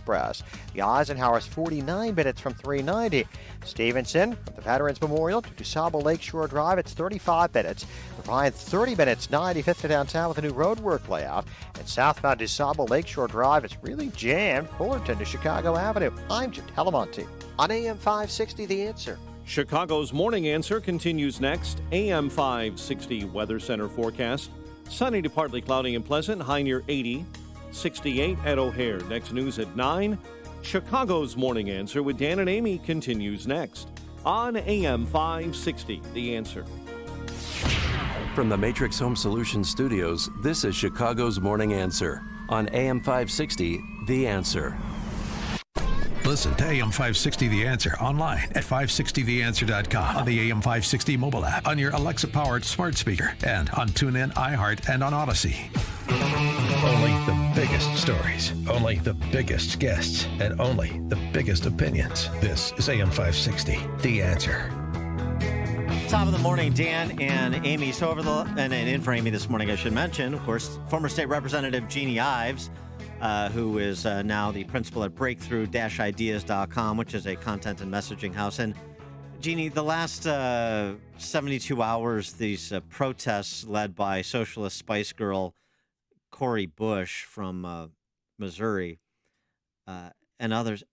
Express. The Eisenhower's 49 minutes from 390. Stevenson from the Veterans Memorial to DuSable Lakeshore Drive, it's 35 minutes. The Ryan, 30 minutes, 95th to downtown with a new roadwork layout. And southbound DuSable Lakeshore Drive, it's really jammed. Fullerton to Chicago Avenue. I'm Jim Telemonte on AM 560, The Answer. Chicago's Morning Answer continues next. AM 560 Weather Center forecast. Sunny to partly cloudy and pleasant, high near 80. 68 at O'Hare. Next news at 9. Chicago's Morning Answer with Dan and Amy continues next on AM 560, The Answer. From the Matrix Home Solutions studios, this is Chicago's Morning Answer on AM 560, The Answer. Listen to AM 560 The Answer online at 560theanswer.com, on the AM 560 mobile app, on your Alexa-powered smart speaker, and on TuneIn, iHeart, and on Odyssey. Only the biggest stories, only the biggest guests, and only the biggest opinions. This is AM 560 The Answer. Top of the morning, Dan and Amy. So and in for Amy this morning, I should mention, of course, former state representative Jeannie Ives, who is now the principal at breakthrough-ideas.com, which is a content and messaging house. And Jeannie, the last 72 hours, these protests led by socialist Spice Girl Cori Bush from Missouri and others,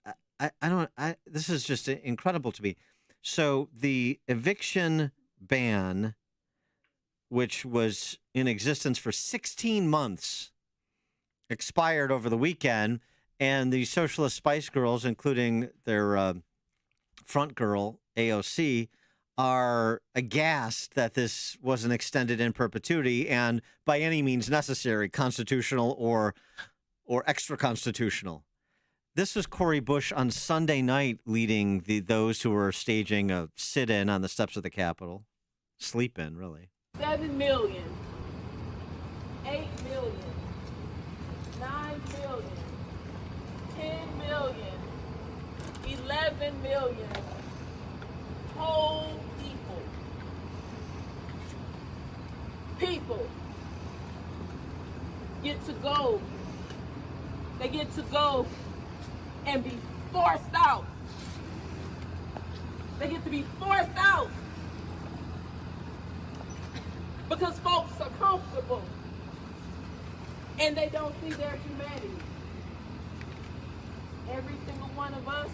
this is just incredible to me. So the eviction ban, which was in existence for 16 months, expired over the weekend, and the socialist Spice Girls, including their front girl, AOC, are aghast that this wasn't extended in perpetuity and by any means necessary, constitutional or extra-constitutional. This was Cori Bush on Sunday night leading those who were staging a sit-in on the steps of the Capitol. Sleep-in, really. 7 million, 8 million, 9 million, 10 million, 11 million whole people get to go. They get to go and be forced out. They get to be forced out because folks are comfortable and they don't see their humanity. Every single one of us,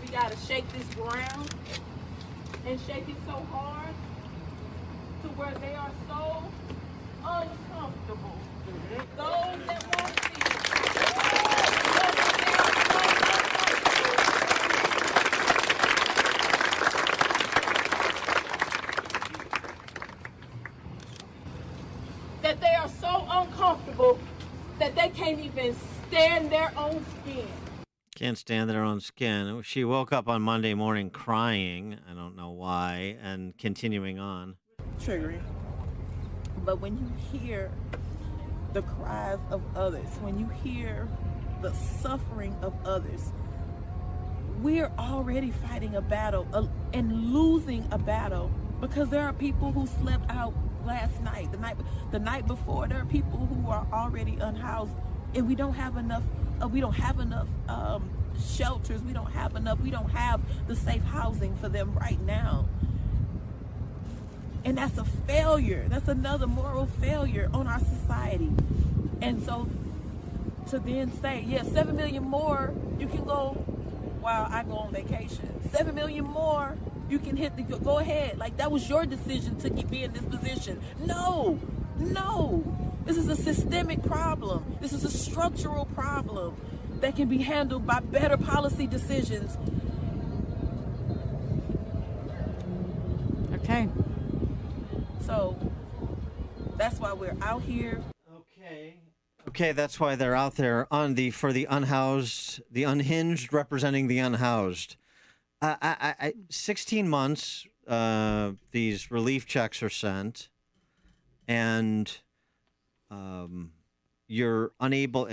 we gotta shake this ground and shake it so hard to where they are so uncomfortable. Those that want to see that they are so uncomfortable that they can't even stand their own skin. Can't stand their own skin. She woke up on Monday morning crying, I don't know why, and continuing on. Triggering. But when you hear the cries of others, when you hear the suffering of others, we're already fighting a battle and losing a battle because there are people who slept out last night, the night before. There are people who are already unhoused, and we don't have enough shelters. We don't have the safe housing for them right now. And that's a failure. That's another moral failure on our society. And so to then say, 7 million more, you can go while I go on vacation. 7 million more, you can go ahead. Like, that was your decision to be in this position. No. This is a systemic problem. This is a structural problem that can be handled by better policy decisions. Okay. So that's why we're out here. Okay, that's why they're out there for the unhoused, the unhinged representing the unhoused. 16 months, these relief checks are sent, and you're unable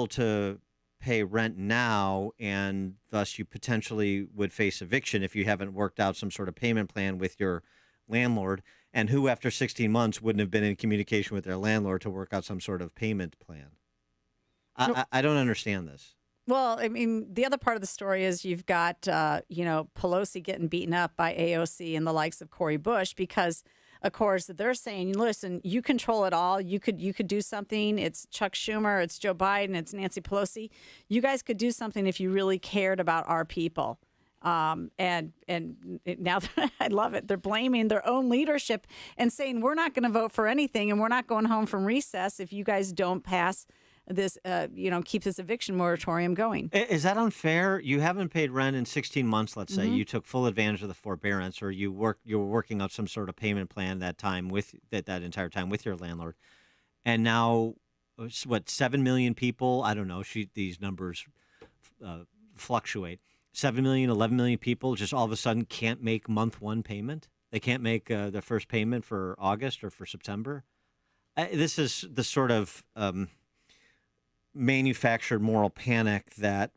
to pay rent now, and thus you potentially would face eviction if you haven't worked out some sort of payment plan with your landlord. And who, after 16 months, wouldn't have been in communication with their landlord to work out some sort of payment plan? I don't understand this. Well, I mean, the other part of the story is you've got, Pelosi getting beaten up by AOC and the likes of Cori Bush because, of course, they're saying, listen, you control it all. You could do something. It's Chuck Schumer, it's Joe Biden, it's Nancy Pelosi. You guys could do something if you really cared about our people. And now I love it. They're blaming their own leadership and saying we're not going to vote for anything and we're not going home from recess if you guys don't pass this, keep this eviction moratorium going. Is that unfair? You haven't paid rent in 16 months, let's say. You took full advantage of the forbearance, or you were working up some sort of payment plan that entire time with your landlord. And now, 7 million people? I don't know. These numbers fluctuate. 7 million, 11 million people just all of a sudden can't make month one payment. They can't make the first payment for August or for September. This is the sort of manufactured moral panic that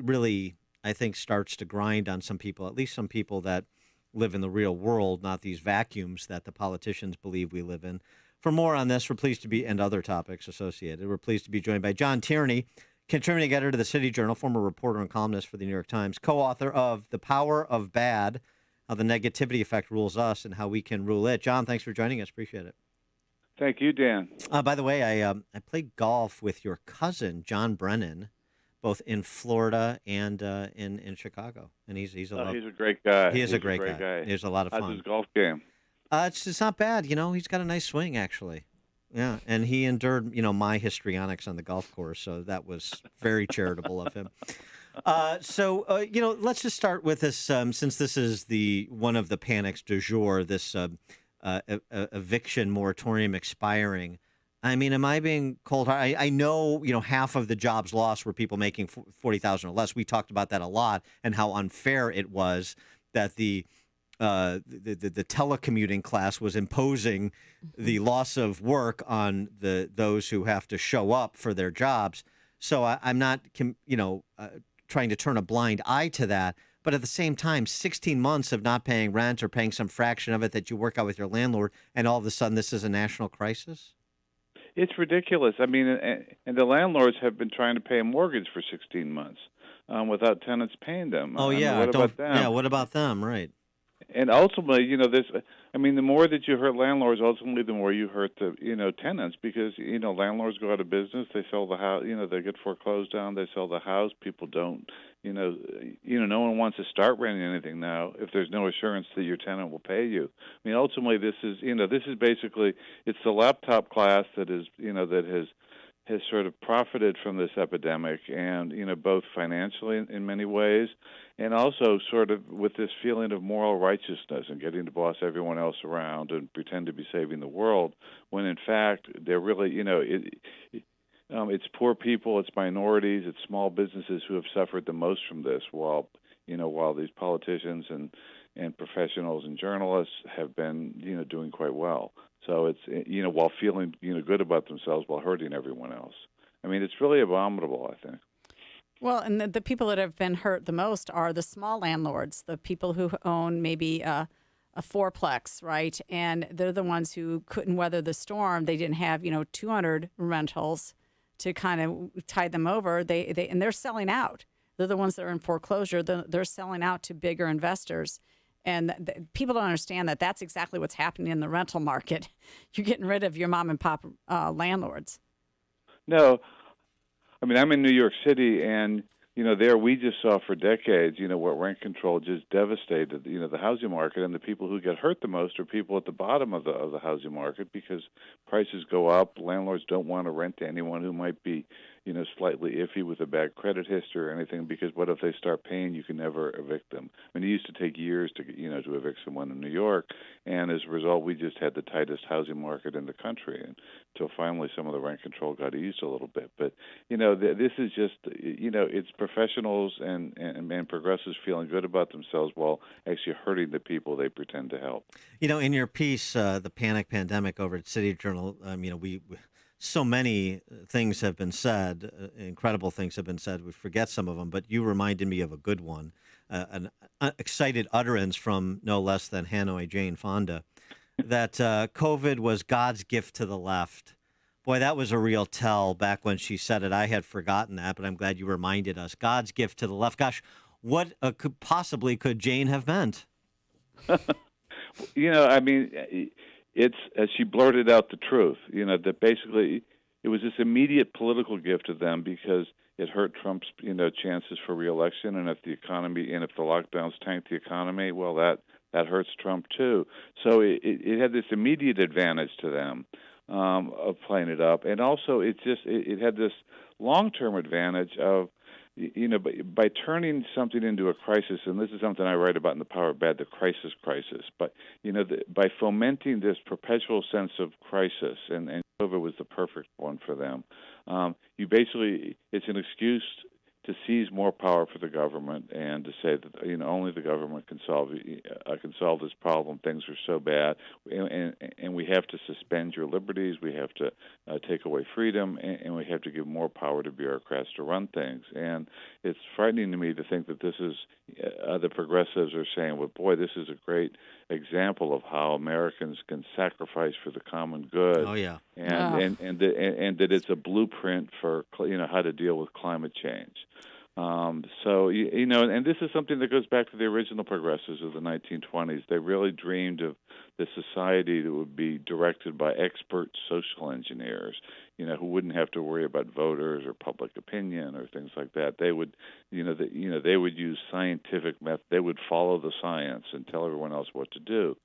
really, I think, starts to grind on some people, at least some people that live in the real world, not these vacuums that the politicians believe we live in. For more on this, and other topics associated, we're pleased to be joined by John Tierney, contributing editor to the City Journal, former reporter and columnist for the New York Times, co-author of The Power of Bad, How the Negativity Effect Rules Us and How We Can Rule It. John, thanks for joining us. Appreciate it. Thank you, Dan. By the way, I played golf with your cousin, John Brennan, both in Florida and in Chicago. And he's a great guy. He's a great guy. He's a lot of fun. How's his golf game? It's not bad. He's got a nice swing, actually. Yeah, and he endured, my histrionics on the golf course, so that was very charitable of him. Let's just start with this, since this is one of the panics du jour, this eviction moratorium expiring. I mean, am I being cold-hearted? I know, half of the jobs lost were people making $40,000 or less. We talked about that a lot and how unfair it was that the telecommuting class was imposing the loss of work on those who have to show up for their jobs. So I'm not, trying to turn a blind eye to that. But at the same time, 16 months of not paying rent or paying some fraction of it that you work out with your landlord, and all of a sudden this is a national crisis? It's ridiculous. I mean, and the landlords have been trying to pay a mortgage for 16 months without tenants paying them. Oh, yeah. What about them? Yeah, what about them? Right. And ultimately, the more that you hurt landlords, ultimately, the more you hurt the, tenants, because, landlords go out of business. They sell the house, they get foreclosed on. They sell the house. People don't, no one wants to start renting anything now if there's no assurance that your tenant will pay you. I mean, ultimately, this is basically, it's the laptop class that is, that has sort of profited from this epidemic, and both financially in many ways, and also sort of with this feeling of moral righteousness and getting to boss everyone else around and pretend to be saving the world, when in fact they're really, it's poor people, it's minorities, it's small businesses who have suffered the most from this, while these politicians and professionals and journalists have been doing quite well. So it's while feeling good about themselves while hurting everyone else. I mean, it's really abominable, I think. Well, and the people that have been hurt the most are the small landlords, the people who own maybe a fourplex, right? And they're the ones who couldn't weather the storm. They didn't have 200 rentals to kind of tide them over. And they're selling out. They're the ones that are in foreclosure. They're selling out to bigger investors. And people don't understand that that's exactly what's happening in the rental market. You're getting rid of your mom and pop landlords. No, I mean, I'm in New York City, and there we just saw for decades, what rent control just devastated, the housing market, and the people who get hurt the most are people at the bottom of the housing market, because prices go up. Landlords don't want to rent to anyone who might be slightly iffy with a bad credit history or anything, because what if they start paying? You can never evict them. I mean, it used to take years to to evict someone in New York, and as a result, we just had the tightest housing market in the country until finally some of the rent control got eased a little bit. But this is just it's professionals and progressives feeling good about themselves while actually hurting the people they pretend to help. In your piece, the panic pandemic over at City Journal, so many things have been said, incredible things have been said. We forget some of them, but you reminded me of a good one, an excited utterance from no less than Hanoi Jane Fonda, that COVID was God's gift to the left. Boy, that was a real tell back when she said it. I had forgotten that, but I'm glad you reminded us. God's gift to the left. Gosh, what could Jane have meant? I mean, it's as she blurted out the truth. That basically it was this immediate political gift to them because it hurt Trump's chances for reelection, and if the lockdowns tank the economy, well, that hurts Trump too. So it had this immediate advantage to them of playing it up, and also it had this long-term advantage of by turning something into a crisis, and this is something I write about in The Power of Bad, the crisis. But by fomenting this perpetual sense of crisis, and COVID was the perfect one for them. It's an excuse to seize more power for the government and to say that only the government can solve this problem. Things are so bad, and we have to suspend your liberties. We have to take away freedom, and we have to give more power to bureaucrats to run things. And it's frightening to me to think that this is the progressives are saying, "Well, boy, this is a great example of how Americans can sacrifice for the common good." Oh yeah, and that it's a blueprint for how to deal with climate change. And this is something that goes back to the original progressives of the 1920s. They really dreamed of the society that would be directed by expert social engineers, who wouldn't have to worry about voters or public opinion or things like that. They would, they would use scientific method. They would follow the science and tell everyone else what to do.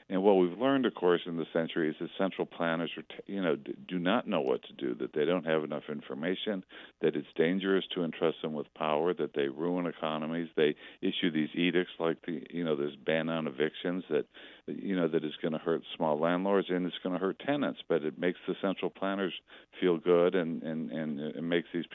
And what we've learned, of course, in the century is that central planners do not know what to do, that they don't have enough information, that it's dangerous to entrust them with power, that they ruin economies. They issue these edicts like this ban on evictions that is going to hurt small landlords and it's going to hurt tenants, but it makes the central planners feel good and it makes these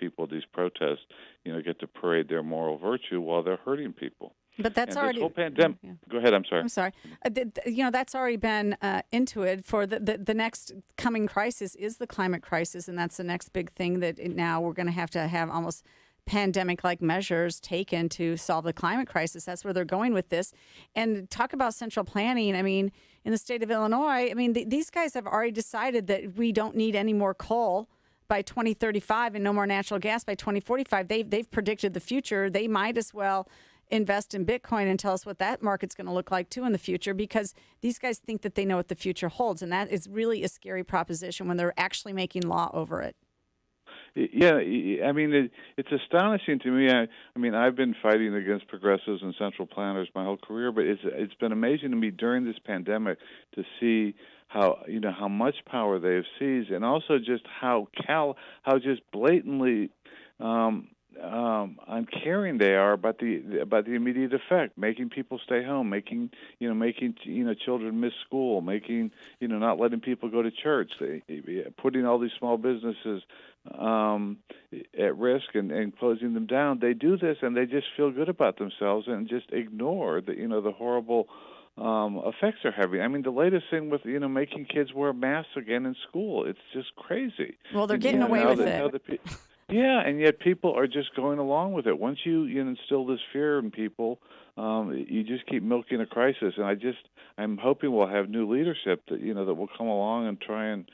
protests, get to parade their moral virtue while they're hurting people. But that's already. This whole pandemic. Yeah. Go ahead. I'm sorry. I'm sorry. That's already been intuited for the next coming crisis is the climate crisis, and that's the next big thing that now we're going to have almost pandemic-like measures taken to solve the climate crisis. That's where they're going with this. And talk about central planning. I mean, in the state of Illinois, these guys have already decided that we don't need any more coal by 2035 and no more natural gas by 2045. They've predicted the future. They might as well invest in Bitcoin and tell us what that market's going to look like too in the future, because these guys think that they know what the future holds, and that is really a scary proposition when they're actually making law over it. Yeah, it's astonishing to me. I've been fighting against progressives and central planners my whole career, but it's been amazing to me during this pandemic to see how much power they've seized, and also just how just blatantly uncaring they are about the immediate effect, making people stay home, making children miss school, not letting people go to church, putting all these small businesses at risk and closing them down. They do this and they just feel good about themselves and just ignore the horrible effects they're having. The latest thing with making kids wear masks again in school, it's just crazy. Well, they're getting away with it. Yeah, and yet people are just going along with it. Once you instill this fear in people, you just keep milking a crisis. And I'm hoping we'll have new leadership that will come along and try and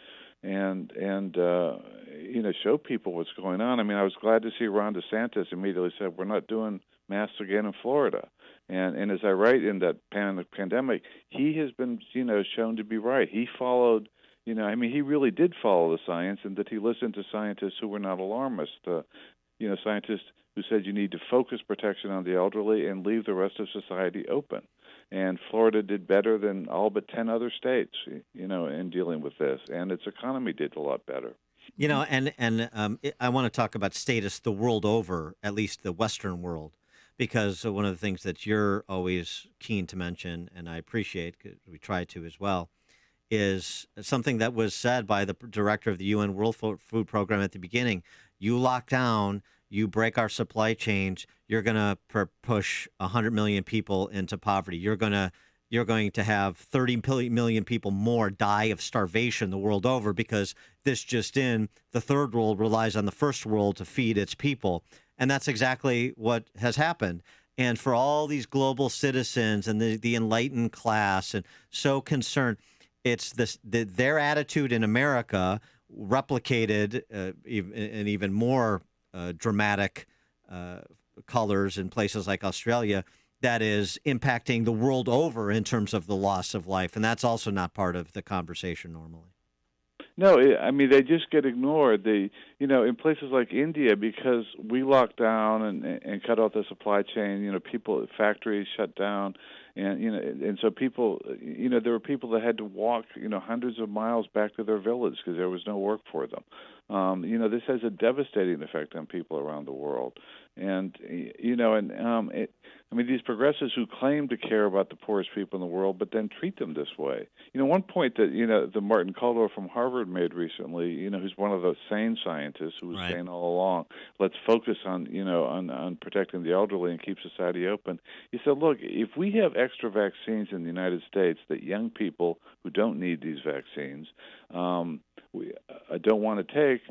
show people what's going on. I was glad to see Ron DeSantis immediately said we're not doing masks again in Florida. And as I write in that pandemic, he has been shown to be right. He followed. He really did follow the science, and that he listened to scientists who were not alarmists. Scientists who said you need to focus protection on the elderly and leave the rest of society open. And Florida did better than all but 10 other states, in dealing with this. And its economy did a lot better. I want to talk about status the world over, at least the Western world, because one of the things that you're always keen to mention, and I appreciate, because we try to as well, is something that was said by the director of the UN World Food Program at the beginning. You lock down, you break our supply chains, you're going to push 100 million people into poverty. You're going to have 30 million people more die of starvation the world over, because the third world relies on the first world to feed its people. And that's exactly what has happened. And for all these global citizens and the enlightened class and so concerned, it's their attitude in America replicated in even more dramatic colors in places like Australia, that is impacting the world over in terms of the loss of life. And that's also not part of the conversation normally. No, I mean, they just get ignored. In places like India, because we locked down and cut off the supply chain, factories shut down, and so people, there were people that had to walk, hundreds of miles back to their village because there was no work for them. This has a devastating effect on people around the world. And, these progressives who claim to care about the poorest people in the world, but then treat them this way. One point that, the Martin Caldwell from Harvard made recently, who's one of those sane scientists who was saying all along, let's focus on, on protecting the elderly and keep society open. He said, look, if we have extra vaccines in the United States that young people who don't need these vaccines don't want to take,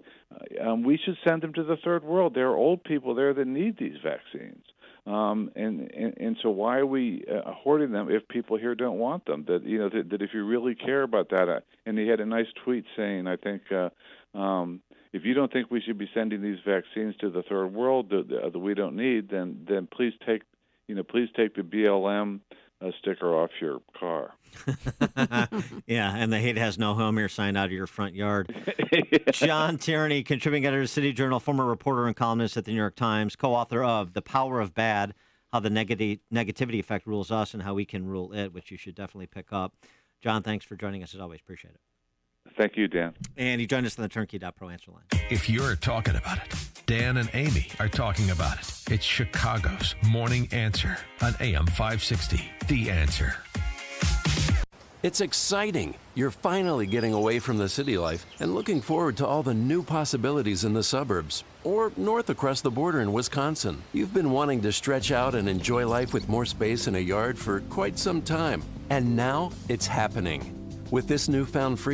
we should send them to the third world. There are old people there that need these vaccines. And so why are we hoarding them if people here don't want them? That that if you really care about that, and he had a nice tweet saying, I think if you don't think we should be sending these vaccines to the third world that we don't need, then please take the BLM sticker off your car. Yeah, and the hate has no home here sign out of your front yard. Yeah. John Tierney, contributing editor to City Journal, former reporter and columnist at the New York Times, co-author of The Power of Bad, How the Negativity Effect Rules Us and How We Can Rule It, which you should definitely pick up. John, thanks for joining us as always. Appreciate it. Thank you, Dan. And you joined us on the Turnkey.pro answer line. If you're talking about it, Dan and Amy are talking about it. It's Chicago's Morning Answer on AM 560. The Answer. It's exciting. You're finally getting away from the city life and looking forward to all the new possibilities in the suburbs or north across the border in Wisconsin. You've been wanting to stretch out and enjoy life with more space in a yard for quite some time. And now it's happening. With this newfound freedom,